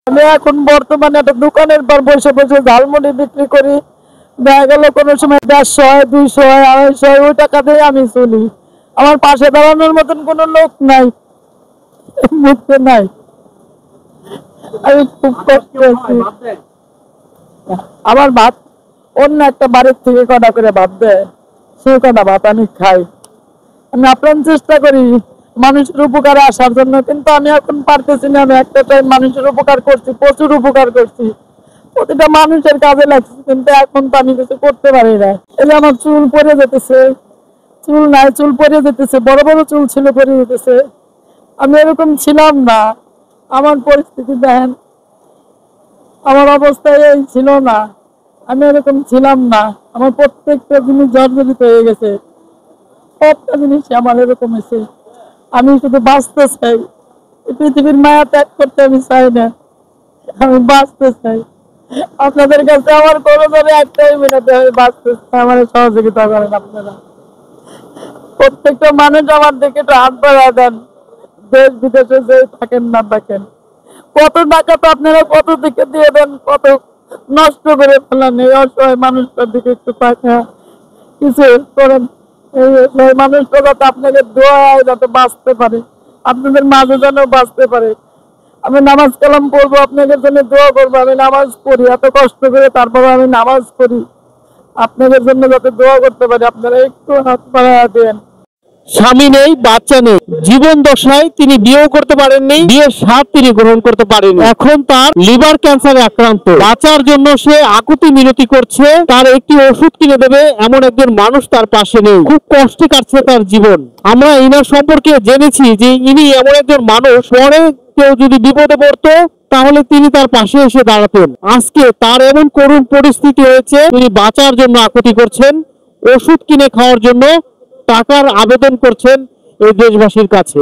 আমি এখন বর্তমানে একটা দোকানের পর বসে বসে ঝালমুড়ি বিক্রি করি। দেখা গেল কোনো সময় 150 হয়, 200 হয়, 250 হয়, ওই টাকা দিয়ে আমি চলি। আমার পাশে দাঁড়ানোর মতন কোনো লোক নাই, মুখে নাই। আমি খুব কষ্ট আছি। আমার ভাত অন্য একটা বাড়ির থেকে কটা করে ভাত দেয়, সেই কটা ভাত আমি খাই। আমি আপ্রাণ চেষ্টা করি মানুষের উপকারে আসার জন্য, কিন্তু আমি এখন পারতেছি না। আমি একটা টাইম মানুষের উপকার করছি, প্রচুর উপকার করছি, প্রতিটা মানুষের কাজে লাগছে, কিন্তু এখন তো আমি কিছু করতে পারি না। এই যে আমার চুল পড়ে যেতেছে, চুল নাই, চুল পড়ে যেতেছে, বড় বড় চুল ছিল, পড়ে যেতেছে। আমি এরকম ছিলাম না। আমার পরিস্থিতি দেখেন, আমার অবস্থা এই ছিল না। আমি এরকম ছিলাম না। আমার প্রত্যেকটা জিনিস জর্জরিত হয়ে গেছে, সবটা জিনিস আমার এরকম হয়েছে। আমি শুধু বাঁচতে চাই, এই পৃথিবীর মায়া ত্যাগ করতে আমি চাই না। আমি বাঁচতে চাই। আপনাদের কাছে আমার কোনো ধরে একটাই মিনিটে আমি বাঁচতে চাই, আমার সহযোগিতা করেন আপনারা। প্রত্যেকটা মানুষ আমার দিকে একটু হাত বাড়ায় দেন। দেশ বিদেশে যে থাকেন না থাকেন, কত টাকা তো আপনারা কত দিকে দিয়ে দেন, কত নষ্ট করে ফেলেন। এই অসহায় মানুষটার দিকে একটু টাকা কিছু করেন। এই মানুষটা যাতে আপনাদের দোয়ায় যাতে বাঁচতে পারে, আপনাদের মাঝে যেন বাঁচতে পারে। আমি নামাজ কালাম পড়বো, আপনাদের জন্য দোয়া করবো। আমি নামাজ পড়ি এত কষ্ট করে, তারপরে আমি নামাজ পড়ি আপনাদের জন্য যাতে দোয়া করতে পারি। আপনারা একটু হাত বাড়ায় দেন। স্বামী নেই, বাচ্চা নেই, জীবন দশায় তিনি বিয়েও করতে পারেননি, বিয়ের স্বাদ তিনি গ্রহণ করতে পারেননি। এখন তার লিভার ক্যান্সারে আক্রান্ত। বাঁচার জন্য সে আকুতি মিনতি করছে, তার একটি ওষুধ কিনে দেবে এমন একজন মানুষ তার পাশে নেই। খুব কষ্টে কাটছে তার জীবন। আমরা ইনার সম্পর্কে জেনেছি যে ইনি এমন একজন মানুষ, পরে কেউ যদি বিপদে পড়তো তাহলে তিনি তার পাশে এসে দাঁড়াতেন। আজকে তার এমন করুণ পরিস্থিতি হয়েছে, তিনি বাঁচার জন্য আকুতি করছেন, ওষুধ কিনে খাওয়ার জন্য টাকার আবেদন করছেন এই দেশবাসীর কাছে।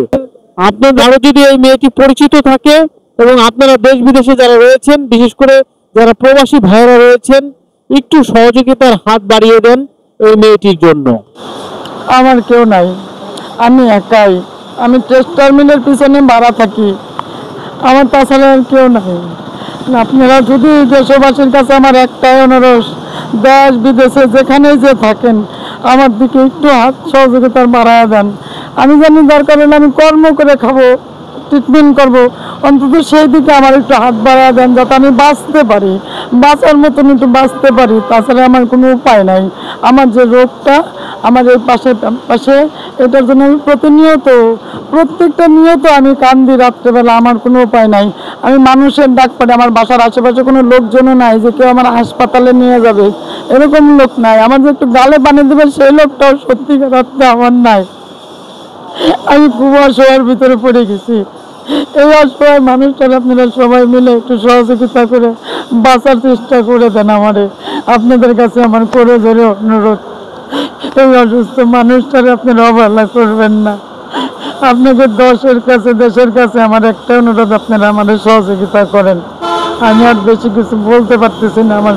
আপনাদের আরো যদি এই মেয়েটি পরিচিত থাকে এবং আপনারা দেশ বিদেশে যারা রয়েছেন, বিশেষ করে যারা প্রবাসী ভাইয়েরা রয়েছেন, একটু সহযোগিতার হাত বাড়িয়ে দেন এই মেয়েটির জন্য। আমার কেউ নাই, আমি একাই। আমি টেস্ট টার্মিনাল পিছনে ভাড়া থাকি, আমার তাছাড়া আর কেউ নাই। আপনারা যদি দেশবাসীর কাছে আমার একটাই অনুরোধ, দেশ বিদেশে যেখানেই যে থাকেন আমার দিকে একটু হাত সহযোগিতার বাড়ায় দেন। আমি জানি দরকার হলে আমি কর্ম করে খাবো, ট্রিটমেন্ট করবো, অন্তত সেই দিকে আমার একটু হাত বাড়ায় দেন, যাতে আমি বাঁচতে পারি, বাঁচার মতন একটু বাঁচতে পারি। তাছাড়া আমার কোনো উপায় নাই। আমার যে রোগটা আমার এই পাশে, এটার জন্য আমি প্রত্যেকটা নিয়ত আমি কান্দি রাত্রেবেলা। আমার কোনো উপায় নাই। আমি মানুষের ডাক পাই, আমার বাসার আশেপাশে কোনো লোকজনও নাই যে কেউ আমার হাসপাতালে নিয়ে যাবে, এরকম লোক নাই। আমার যে একটু গালে পানি দেবে সেই লোকটাও সত্যিকার অর্থে আমার নাই। আমি খুব অসহায়ের ভিতরে পড়ে গেছি। এই অসহায় মানুষটার আপনারা সবাই মিলে একটু সহযোগিতা করে বাঁচার চেষ্টা করে দেন আমারে। আপনাদের কাছে আমার করে ধরে অনুরোধ, এই অসুস্থ মানুষটারে আপনারা অবহেলা করবেন না। আপনাদের দেশের কাছে আমার একটা অনুরোধ, আপনারা আমাদের সহযোগিতা করেন। আমি আর বেশি কিছু বলতে পারতেছি না। আমার